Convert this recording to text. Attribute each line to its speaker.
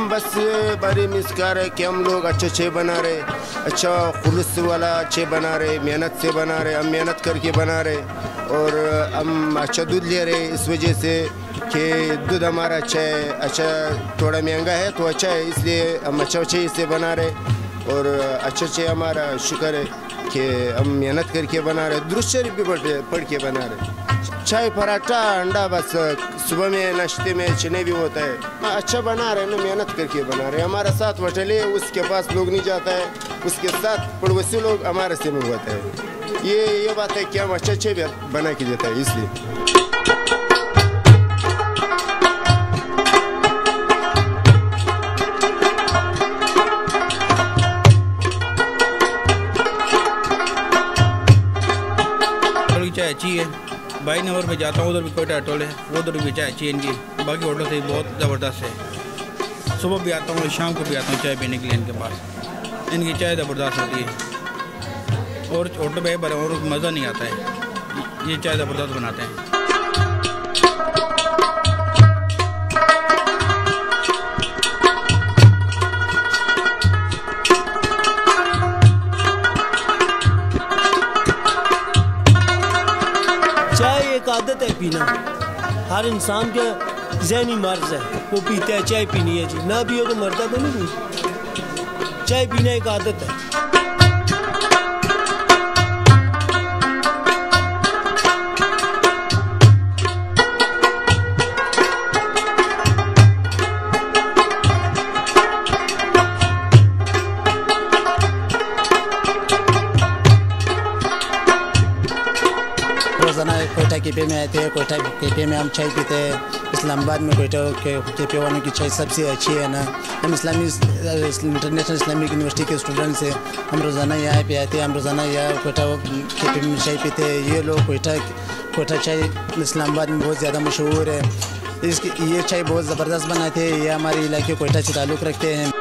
Speaker 1: बस बड़ी मिसकार है कि हम लोग अच्छे बना रहे, अच्छा खुलूस वाला अच्छे बना रहे, मेहनत से बना रहे, हम मेहनत करके बना रहे और हम अच्छा दूध ले रहे। इस वजह से कि दूध हमारा अच्छा है, अच्छा थोड़ा महंगा है तो अच्छा है, इसलिए हम अच्छे इसे बना रहे और अच्छे हमारा शुक्र है कि हम मेहनत करके बना रहे। दुरूद शरीफ भी पढ़ के बना रहे। चाय पराठा अंडा बस सुबह में नाश्ते में चने भी होता है। अच्छा बना रहे ना, मेहनत करके बना रहे। हमारा साथ होटले उसके पास लोग नहीं जाता है, उसके साथ पड़ोसी लोग हमारे से मंगवाते हैं। ये बात है कि हम अच्छे बना के देता है इसलिए।
Speaker 2: चाय अच्छी है। 22 नंबर पे जाता हूँ, उधर भी कोयटा होटल है, उधर भी चाय अच्छी है इनकी। बाकी होटल से बहुत ज़बरदस्त है। सुबह भी आता हूँ, शाम को भी आता हूँ चाय पीने के लिए इनके पास। इनकी चाय ज़बरदस्त होती है और होटल पे और मज़ा नहीं आता है। ये चाय ज़बरदस्त बनाते हैं।
Speaker 3: चाय एक आदत है पीना, हर इंसान का ज़हनी मर्ज है, वो पीता है, चाय पीनी है जी, ना पियो तो मरता तो नहीं। चाय पीना एक आदत है।
Speaker 4: रोज़ाना कोयटा कैफे में आते हैं, कोयटा कैफे में हम चाय पीते हैं। इस्लामाबाद में कोयटा कैफे वालों की चाय सबसे अच्छी है ना। हम इंटरनेशनल इस्लामिक यूनिवर्सिटी के स्टूडेंट्स हैं, हम रोज़ाना यहाँ पे आते हैं, हम रोज़ाना यहाँ कोयटा कैफे में चाय पीते हैं। ये लोग कोयटा चाय इस्लामाबाद में बहुत ज़्यादा मशहूर है। ये चाय बहुत ज़बरदस्त बनाते हैं। ये हमारे इलाके कोयटा से ताल्लुक़ रखते हैं।